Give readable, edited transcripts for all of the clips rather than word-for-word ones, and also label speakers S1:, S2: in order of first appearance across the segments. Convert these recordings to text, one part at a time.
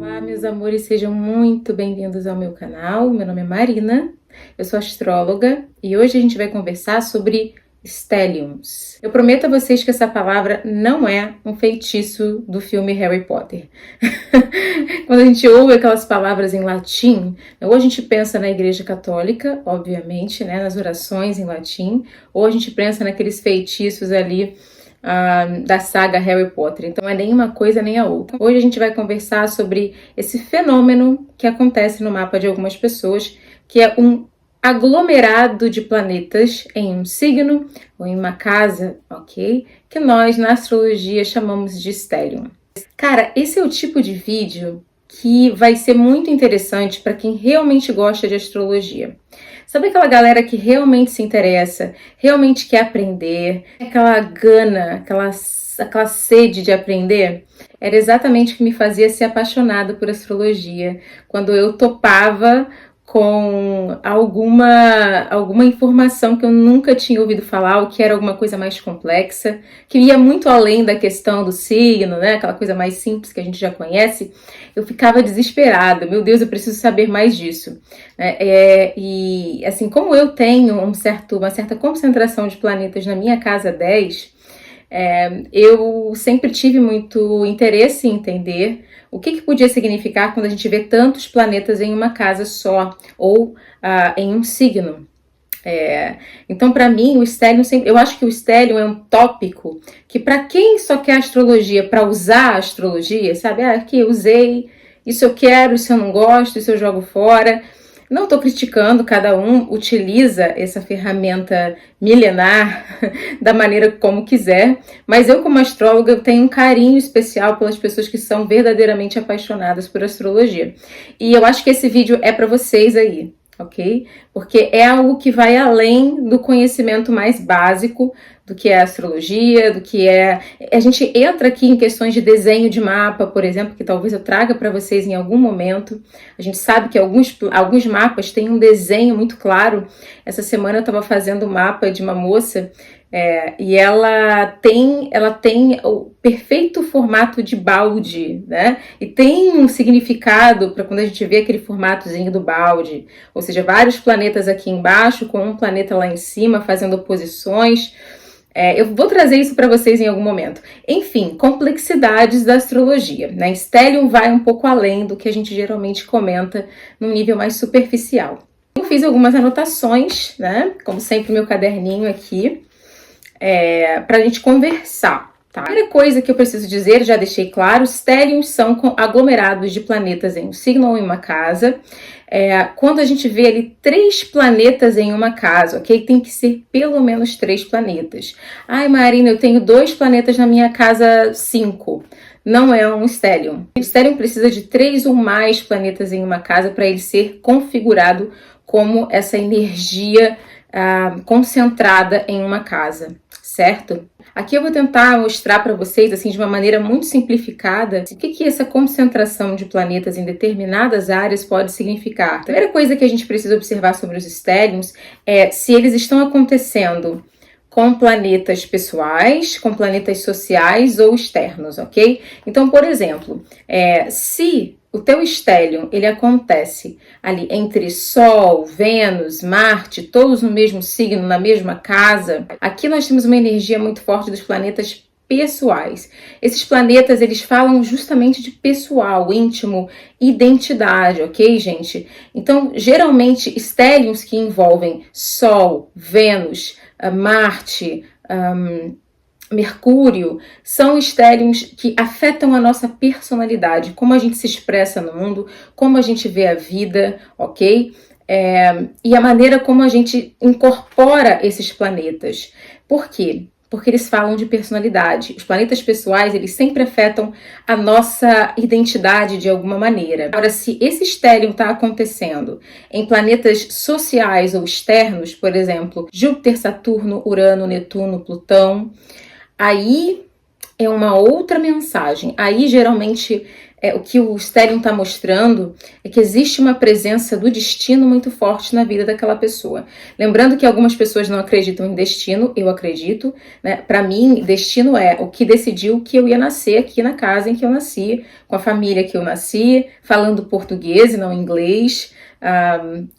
S1: Olá, meus amores, sejam muito bem-vindos ao meu canal. Meu nome é Marina, eu sou astróloga e hoje a gente vai conversar sobre stelliums. Eu prometo a vocês que essa palavra não é um feitiço do filme Harry Potter. Quando a gente ouve aquelas palavras em latim, ou a gente pensa na Igreja Católica, obviamente, né, nas orações em latim, ou a gente pensa naqueles feitiços ali da saga Harry Potter. Então é nem uma coisa nem a outra. Hoje a gente vai conversar sobre esse fenômeno que acontece no mapa de algumas pessoas, que é um aglomerado de planetas em um signo ou em uma casa, ok? Que nós na astrologia chamamos de stellium. Cara, esse é o tipo de vídeo que vai ser muito interessante para quem realmente gosta de astrologia. Sabe aquela galera que realmente se interessa, realmente quer aprender, aquela gana, aquela sede de aprender? Era exatamente o que me fazia ser apaixonada por astrologia, quando eu topava com alguma informação que eu nunca tinha ouvido falar, ou que era alguma coisa mais complexa, que ia muito além da questão do signo, né? Aquela coisa mais simples que a gente já conhece. Eu ficava desesperada. Meu Deus, eu preciso saber mais disso. E assim, como eu tenho uma certa concentração de planetas na minha casa 10, eu sempre tive muito interesse em entender o que podia significar quando a gente vê tantos planetas em uma casa só, ou em um signo. Então, para mim, o stellium, eu acho que o stellium é um tópico que, para quem só quer astrologia para usar a astrologia, sabe? Aqui eu usei, isso eu quero, isso eu não gosto, isso eu jogo fora. Não estou criticando, cada um utiliza essa ferramenta milenar da maneira como quiser, mas eu, como astróloga, eu tenho um carinho especial pelas pessoas que são verdadeiramente apaixonadas por astrologia. E eu acho que esse vídeo é para vocês aí, ok? Porque é algo que vai além do conhecimento mais básico do que é astrologia, do que é... A gente entra aqui em questões de desenho de mapa, por exemplo, que talvez eu traga para vocês em algum momento. A gente sabe que alguns mapas têm um desenho muito claro. Essa semana eu estava fazendo um mapa de uma moça e ela tem o perfeito formato de balde, né? E tem um significado para quando a gente vê aquele formatozinho do balde, ou seja, vários planetas aqui embaixo com um planeta lá em cima fazendo oposições. Eu vou trazer isso para vocês em algum momento. Enfim, complexidades da astrologia, né? Stellium vai um pouco além do que a gente geralmente comenta num nível mais superficial. Eu fiz algumas anotações, né? Como sempre, meu caderninho aqui, para a gente conversar. Tá? A primeira coisa que eu preciso dizer, já deixei claro, stelliums são aglomerados de planetas em um signo ou em uma casa. Quando a gente vê ali 3 planetas em uma casa, ok? Tem que ser pelo menos 3 planetas. Ai, Marina, eu tenho 2 planetas na minha casa 5. Não é um stellium. O stellium precisa de 3 ou mais planetas em uma casa para ele ser configurado como essa energia concentrada em uma casa, certo? Aqui eu vou tentar mostrar para vocês, assim, de uma maneira muito simplificada, o que essa concentração de planetas em determinadas áreas pode significar. A primeira coisa que a gente precisa observar sobre os stelliums é se eles estão acontecendo com planetas pessoais, com planetas sociais ou externos, ok? Então, por exemplo, se o teu stellium, ele acontece ali entre Sol, Vênus, Marte, todos no mesmo signo, na mesma casa. Aqui nós temos uma energia muito forte dos planetas pessoais. Esses planetas, eles falam justamente de pessoal, íntimo, identidade, ok, gente? Então, geralmente, stelliums que envolvem Sol, Vênus, Marte, Mercúrio, são stelliums que afetam a nossa personalidade, como a gente se expressa no mundo, como a gente vê a vida, ok? E a maneira como a gente incorpora esses planetas. Por quê? Porque eles falam de personalidade. Os planetas pessoais, eles sempre afetam a nossa identidade de alguma maneira. Agora, se esse stellium está acontecendo em planetas sociais ou externos, por exemplo, Júpiter, Saturno, Urano, Netuno, Plutão, aí é uma outra mensagem. Aí, geralmente, o que o stellium está mostrando é que existe uma presença do destino muito forte na vida daquela pessoa. Lembrando que algumas pessoas não acreditam em destino, eu acredito, né? Para mim, destino é o que decidiu que eu ia nascer aqui na casa em que eu nasci, com a família que eu nasci, falando português e não inglês,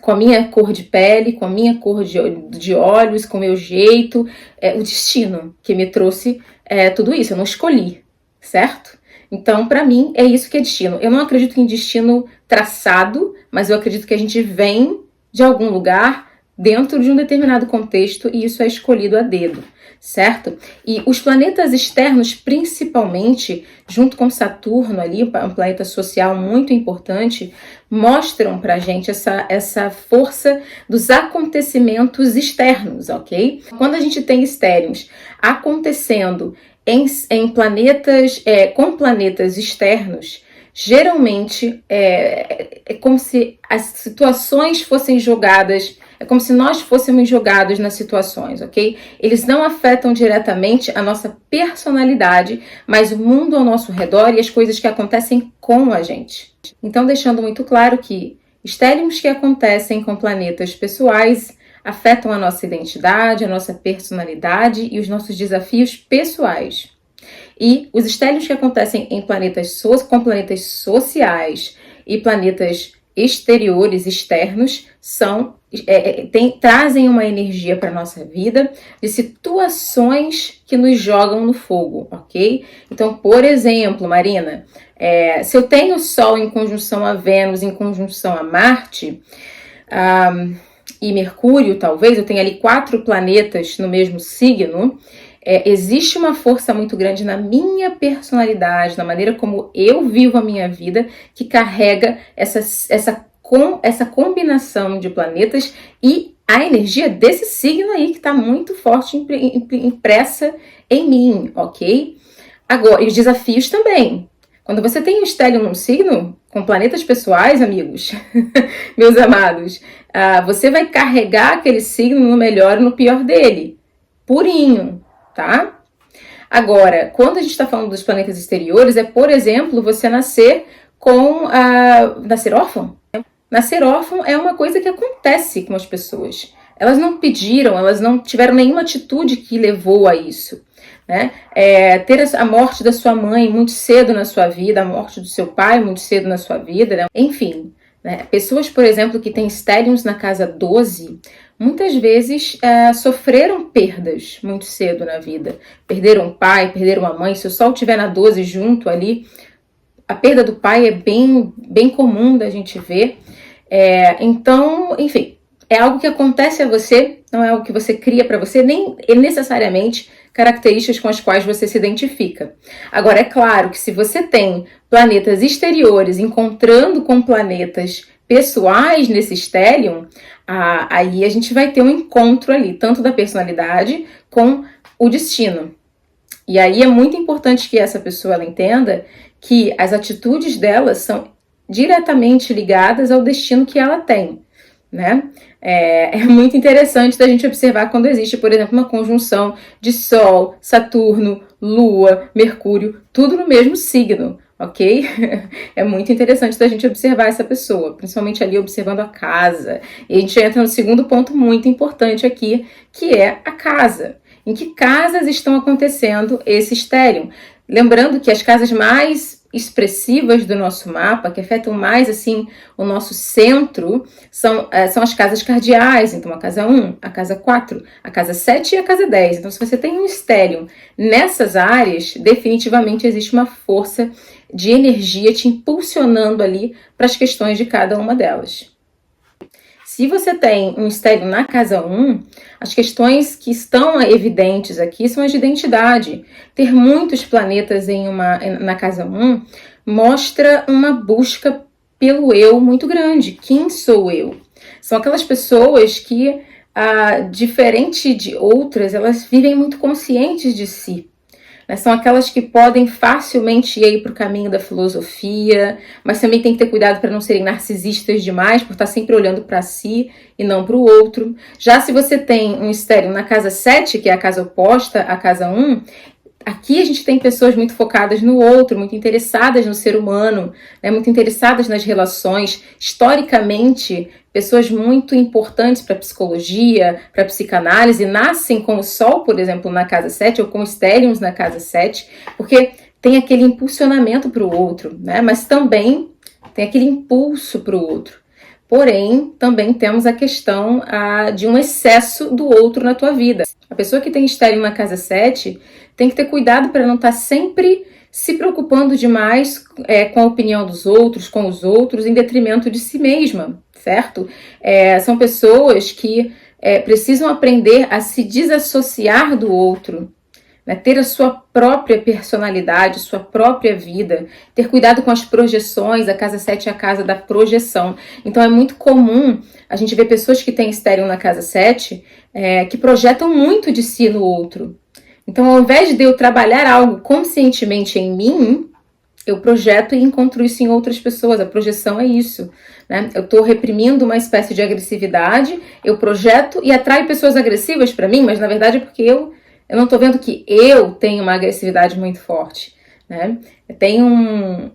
S1: com a minha cor de pele, com a minha cor de olhos, com o meu jeito, o destino que me trouxe tudo isso, eu não escolhi, certo? Então, para mim, é isso que é destino. Eu não acredito em destino traçado, mas eu acredito que a gente vem de algum lugar dentro de um determinado contexto e isso é escolhido a dedo, certo? E os planetas externos, principalmente, junto com Saturno ali, um planeta social muito importante, mostram pra gente essa força dos acontecimentos externos, ok? Quando a gente tem stelliums acontecendo em planetas, com planetas externos, geralmente é como se as situações fossem jogadas, é como se nós fôssemos jogados nas situações, ok? Eles não afetam diretamente a nossa personalidade, mas o mundo ao nosso redor e as coisas que acontecem com a gente. Então, deixando muito claro que stelliums que acontecem com planetas pessoais afetam a nossa identidade, a nossa personalidade e os nossos desafios pessoais. E os stelliums que acontecem em com planetas sociais e planetas exteriores, externos, trazem uma energia para a nossa vida de situações que nos jogam no fogo, ok? Então, por exemplo, Marina, se eu tenho o Sol em conjunção a Vênus, em conjunção a Marte, e Mercúrio, talvez, eu tenho ali 4 planetas no mesmo signo, existe uma força muito grande na minha personalidade, na maneira como eu vivo a minha vida, que carrega essa combinação de planetas e a energia desse signo aí que está muito forte impressa em mim, ok? Agora, e os desafios também. Quando você tem um stellium num signo, com planetas pessoais, amigos, meus amados, você vai carregar aquele signo no melhor e no pior dele, purinho, tá? Agora, quando a gente está falando dos planetas exteriores, por exemplo, você nascer nascer órfão. Nascer órfão é uma coisa que acontece com as pessoas. Elas não pediram, elas não tiveram nenhuma atitude que levou a isso. Né? Ter a morte da sua mãe muito cedo na sua vida, a morte do seu pai muito cedo na sua vida, né? Enfim, né? Pessoas, por exemplo, que têm stelliums na casa 12, muitas vezes sofreram perdas muito cedo na vida. Perderam o pai, perderam a mãe. Se o Sol estiver na 12 junto ali, a perda do pai é bem comum da gente ver. Então, enfim, é algo que acontece a você, não é algo que você cria para você, nem necessariamente características com as quais você se identifica. Agora, é claro que se você tem planetas exteriores encontrando com planetas pessoais nesse stellium, aí a gente vai ter um encontro ali, tanto da personalidade com o destino. E aí é muito importante que essa pessoa ela entenda que as atitudes dela são diretamente ligadas ao destino que ela tem, né? É muito interessante da gente observar quando existe, por exemplo, uma conjunção de Sol, Saturno, Lua, Mercúrio, tudo no mesmo signo, ok? É muito interessante da gente observar essa pessoa, principalmente ali observando a casa. E a gente entra no segundo ponto muito importante aqui, que é a casa. Em que casas estão acontecendo esse stellium? Lembrando que as casas mais expressivas do nosso mapa, que afetam mais assim o nosso centro, são as casas cardeais. Então a casa 1, a casa 4, a casa 7 e a casa 10. Então se você tem um stellium nessas áreas, definitivamente existe uma força de energia te impulsionando ali para as questões de cada uma delas. Se você tem um stellium na casa 1, as questões que estão evidentes aqui são as de identidade. Ter muitos planetas na casa 1 mostra uma busca pelo eu muito grande. Quem sou eu? São aquelas pessoas que, diferente de outras, elas vivem muito conscientes de si. São aquelas que podem facilmente ir para o caminho da filosofia, mas também tem que ter cuidado para não serem narcisistas demais, por estar sempre olhando para si e não para o outro. Já se você tem um stellium na casa 7, que é a casa oposta à casa 1, Aqui a gente tem pessoas muito focadas no outro, muito interessadas no ser humano, né, muito interessadas nas relações. Historicamente, pessoas muito importantes para a psicologia, para a psicanálise, nascem com o Sol, por exemplo, na casa 7, ou com estélions na casa 7, porque tem aquele impulsionamento para o outro, né, mas também tem aquele impulso para o outro. Porém, também temos a questão de um excesso do outro na tua vida. A pessoa que tem estélio na casa 7 tem que ter cuidado para não estar sempre se preocupando demais com a opinião dos outros, com os outros, em detrimento de si mesma, certo? São pessoas que precisam aprender a se desassociar do outro, né? Ter a sua própria personalidade, sua própria vida, ter cuidado com as projeções. A casa 7 é a casa da projeção. Então é muito comum a gente ver pessoas que têm estéreo na casa 7 que projetam muito de si no outro. Então, ao invés de eu trabalhar algo conscientemente em mim, eu projeto e encontro isso em outras pessoas. A projeção é isso, né? Eu estou reprimindo uma espécie de agressividade, eu projeto e atraio pessoas agressivas para mim, mas na verdade é porque eu não estou vendo que eu tenho uma agressividade muito forte, né? Tem um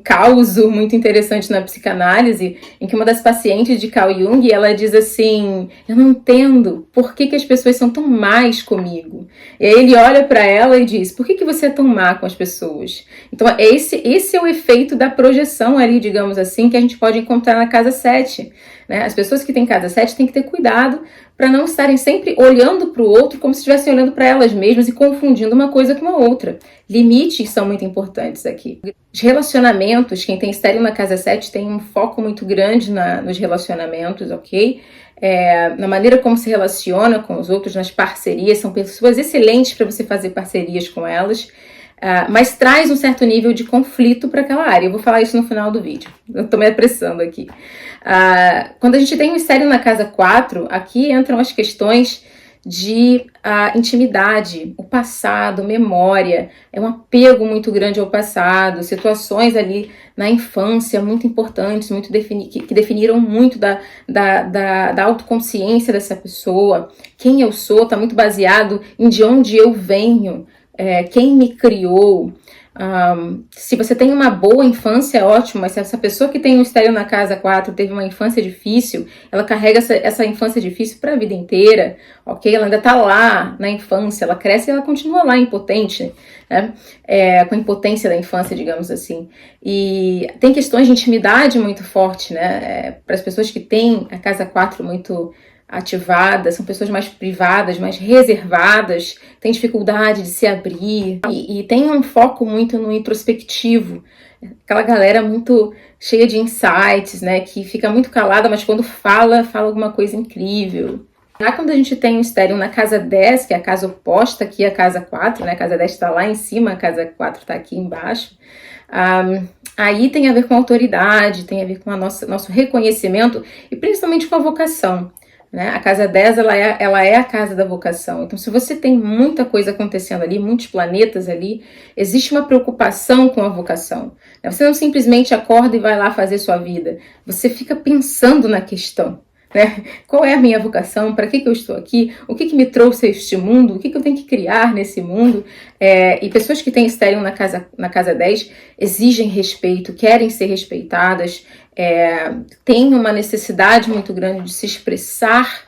S1: caso muito interessante na psicanálise, em que uma das pacientes de Carl Jung, ela diz assim: eu não entendo por que as pessoas são tão más comigo. E aí ele olha para ela e diz: por que você é tão má com as pessoas? Então esse é o efeito da projeção ali, digamos assim, que a gente pode encontrar na casa 7. Né? As pessoas que têm casa 7 têm que ter cuidado para não estarem sempre olhando para o outro como se estivessem olhando para elas mesmas e confundindo uma coisa com a outra. Limites são muito importantes aqui. Os relacionamentos, quem tem estéreo na casa 7 tem um foco muito grande nos relacionamentos, ok? Na maneira como se relaciona com os outros, nas parcerias, são pessoas excelentes para você fazer parcerias com elas, mas traz um certo nível de conflito para aquela área. Eu vou falar isso no final do vídeo, eu estou me apressando aqui. Quando a gente tem um estéreo na casa 4, aqui entram as questões de intimidade, o passado, memória, é um apego muito grande ao passado, situações ali na infância muito importantes, que definiram muito da autoconsciência dessa pessoa. Quem eu sou está muito baseado em de onde eu venho, quem me criou. Se você tem uma boa infância, é ótimo, mas se essa pessoa que tem um estéreo na casa 4 teve uma infância difícil, ela carrega essa infância difícil para a vida inteira, ok? Ela ainda está lá na infância, ela cresce e ela continua lá impotente, né? Com a impotência da infância, digamos assim. E tem questões de intimidade muito forte, né? Para as pessoas que têm a casa 4 muito ativadas, são pessoas mais privadas, mais reservadas, têm dificuldade de se abrir e tem um foco muito no introspectivo, aquela galera muito cheia de insights, né, que fica muito calada, mas quando fala alguma coisa incrível. Já quando a gente tem um estéreo na casa 10, que é a casa oposta aqui à casa 4, né, a casa 10 está lá em cima, a casa 4 está aqui embaixo, aí tem a ver com autoridade, tem a ver com nosso reconhecimento e principalmente com a vocação. Né? A casa 10 ela é a casa da vocação. Então, se você tem muita coisa acontecendo ali, muitos planetas ali, existe uma preocupação com a vocação. Você não simplesmente acorda e vai lá fazer sua vida. Você fica pensando na questão. Né? Qual é a minha vocação? Para que eu estou aqui? O que me trouxe a este mundo? O que eu tenho que criar nesse mundo? E pessoas que têm estéreo na casa 10 exigem respeito, querem ser respeitadas, têm uma necessidade muito grande de se expressar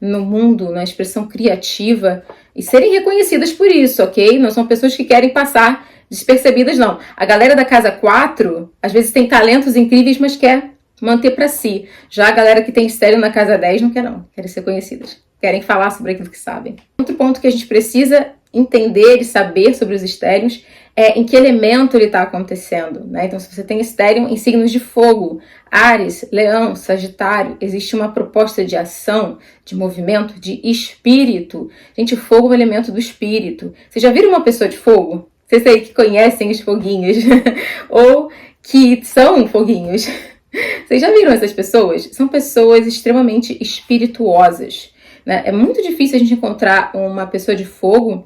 S1: no mundo, na expressão criativa, e serem reconhecidas por isso, ok? Não são pessoas que querem passar despercebidas, não. A galera da casa 4, às vezes tem talentos incríveis, mas quer manter para si. Já a galera que tem estéreo na casa 10 não quer não, querem ser conhecidas, querem falar sobre aquilo que sabem. Outro ponto que a gente precisa entender e saber sobre os estéreos é em que elemento ele está acontecendo, né? Então, se você tem estéreo em signos de fogo, Áries, Leão, Sagitário, existe uma proposta de ação, de movimento, de espírito. Gente, o fogo é um elemento do espírito. Vocês já viram uma pessoa de fogo? Vocês aí que conhecem os foguinhos ou que são foguinhos. Vocês já viram essas pessoas? São pessoas extremamente espirituosas, né? É muito difícil a gente encontrar uma pessoa de fogo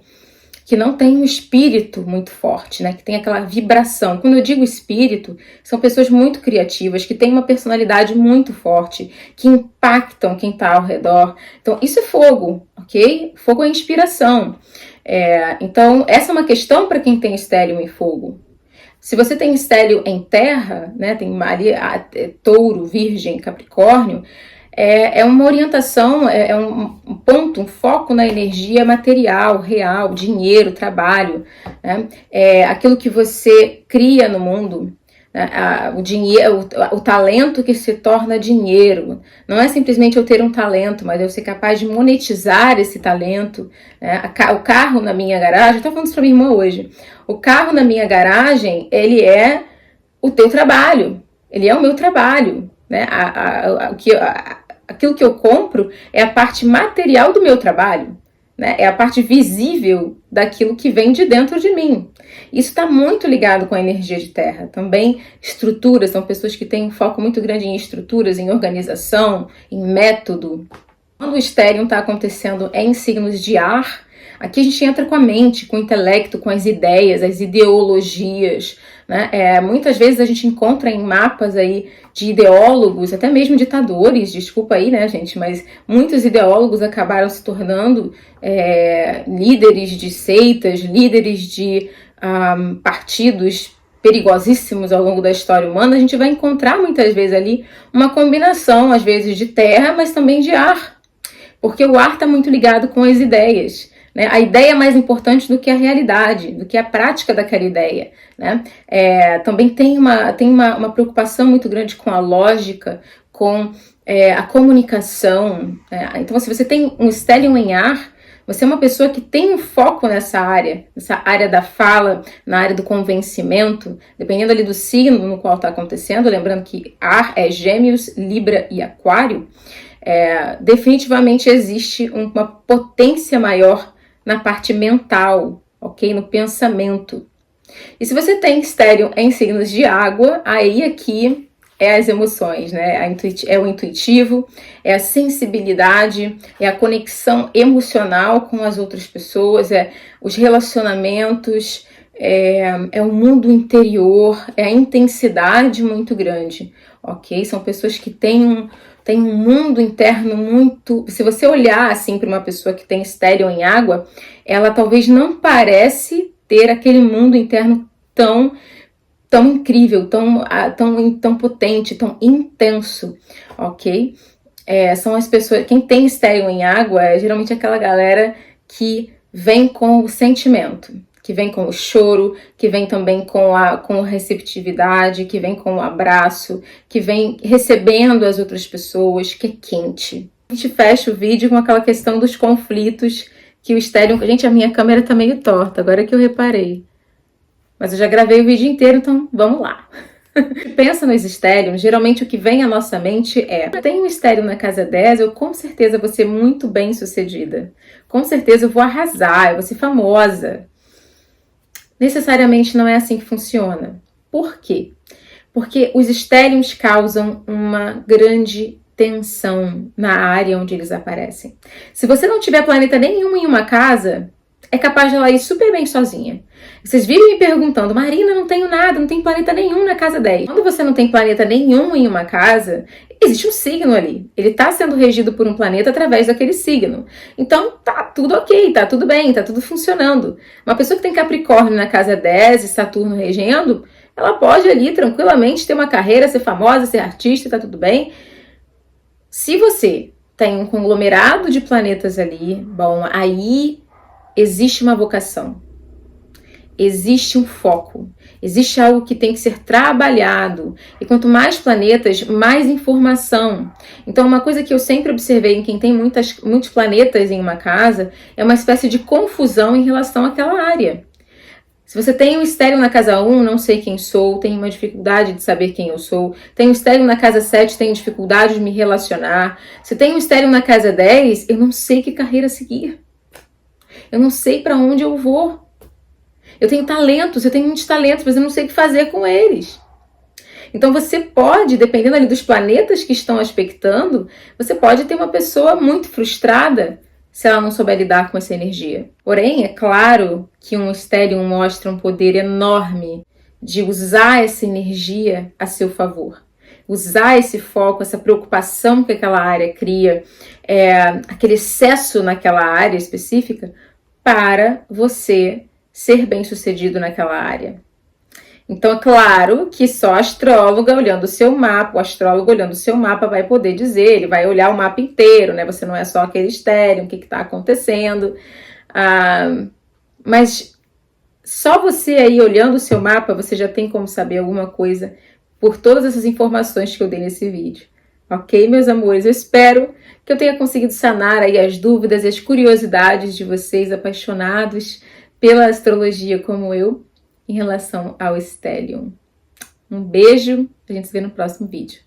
S1: que não tem um espírito muito forte, né? Que tem aquela vibração. Quando eu digo espírito, são pessoas muito criativas, que têm uma personalidade muito forte, que impactam quem está ao redor. Então, isso é fogo, ok? Fogo é inspiração. Então, essa é uma questão para quem tem estélio em fogo. Se você tem estélio em terra, né? Tem ali touro, virgem, capricórnio, é uma orientação, um ponto, um foco na energia material, real, dinheiro, trabalho, né? Aquilo que você cria no mundo, né? O dinheiro, o talento que se torna dinheiro. Não é simplesmente eu ter um talento, mas eu ser capaz de monetizar esse talento, né? O carro na minha garagem, eu estava falando isso para minha irmã hoje, o carro na minha garagem, ele é o teu trabalho, ele é o meu trabalho, né? Aquilo que eu compro é a parte material do meu trabalho, né? É a parte visível daquilo que vem de dentro de mim. Isso está muito ligado com a energia de terra. Também estruturas, são pessoas que têm um foco muito grande em estruturas, em organização, em método. Quando o estélio está acontecendo em signos de ar, aqui a gente entra com a mente, com o intelecto, com as ideias, as ideologias, né? Muitas vezes a gente encontra em mapas aí de ideólogos, até mesmo ditadores, desculpa aí, né, gente, mas muitos ideólogos acabaram se tornando líderes de seitas, líderes de partidos perigosíssimos ao longo da história humana. A gente vai encontrar muitas vezes ali uma combinação, às vezes de terra, mas também de ar, porque o ar está muito ligado com as ideias. Né? A ideia é mais importante do que a realidade, do que a prática daquela ideia. Né? Também tem uma preocupação muito grande com a lógica, com a comunicação. Né? Então, se você tem um estélio em ar, você é uma pessoa que tem um foco nessa área da fala, na área do convencimento, dependendo ali do signo no qual está acontecendo. Lembrando que ar é Gêmeos, Libra e Aquário. Definitivamente existe uma potência maior na parte mental, ok? No pensamento. E se você tem estélio em signos de água, aí aqui é as emoções, né? É o intuitivo, é a sensibilidade, é a conexão emocional com as outras pessoas, é os relacionamentos, é o mundo interior, é a intensidade muito grande, ok? São pessoas que têm um mundo interno muito... Se você olhar assim para uma pessoa que tem estélio em água, ela talvez não parece ter aquele mundo interno tão incrível, tão potente, tão intenso, ok? São as pessoas... Quem tem estélio em água é geralmente aquela galera que vem com o sentimento, que vem com o choro, que vem também com a receptividade, que vem com o abraço, que vem recebendo as outras pessoas, que é quente. A gente fecha o vídeo com aquela questão dos conflitos que o estélio... Gente, a minha câmera tá meio torta, agora que eu reparei. Mas eu já gravei o vídeo inteiro, então vamos lá. Pensa nos estélios, geralmente o que vem à nossa mente eu tenho um estélio na casa 10, eu com certeza vou ser muito bem sucedida. Com certeza eu vou arrasar, eu vou ser famosa. Necessariamente não é assim que funciona. Por quê? Porque os estélios causam uma grande tensão na área onde eles aparecem. Se você não tiver planeta nenhum em uma casa, é capaz de ela ir super bem sozinha. Vocês vivem me perguntando, Marina, não tenho nada, não tem planeta nenhum na casa 10. Quando você não tem planeta nenhum em uma casa, existe um signo ali. Ele está sendo regido por um planeta através daquele signo. Então, tá tudo ok, tá tudo bem, tá tudo funcionando. Uma pessoa que tem Capricórnio na casa 10 e Saturno regendo, ela pode ali tranquilamente ter uma carreira, ser famosa, ser artista, tá tudo bem. Se você tem um conglomerado de planetas ali, bom, aí existe uma vocação. Existe um foco, existe algo que tem que ser trabalhado. E quanto mais planetas, mais informação. Então, uma coisa que eu sempre observei em quem tem muitos planetas em uma casa é uma espécie de confusão em relação àquela área. Se você tem um estélio na casa 1, não sei quem sou, tenho uma dificuldade de saber quem eu sou. Tenho um estélio na casa 7, tenho dificuldade de me relacionar. Se tenho um estélio na casa 10, eu não sei que carreira seguir. Eu não sei para onde eu vou. Eu tenho talentos, eu tenho muitos talentos, mas eu não sei o que fazer com eles. Então você pode, dependendo ali dos planetas que estão aspectando, você pode ter uma pessoa muito frustrada se ela não souber lidar com essa energia. Porém, é claro que um stellium mostra um poder enorme de usar essa energia a seu favor. Usar esse foco, essa preocupação que aquela área cria, aquele excesso naquela área específica, para você ser bem-sucedido naquela área. Então, é claro que só a astróloga olhando o seu mapa, o astrólogo olhando o seu mapa vai poder dizer, ele vai olhar o mapa inteiro, né? Você não é só aquele stellium, o que está acontecendo. Mas só você aí olhando o seu mapa, você já tem como saber alguma coisa por todas essas informações que eu dei nesse vídeo. Ok, meus amores? Eu espero que eu tenha conseguido sanar aí as dúvidas e as curiosidades de vocês apaixonados pela astrologia como eu, em relação ao stellium. Um beijo, a gente se vê no próximo vídeo.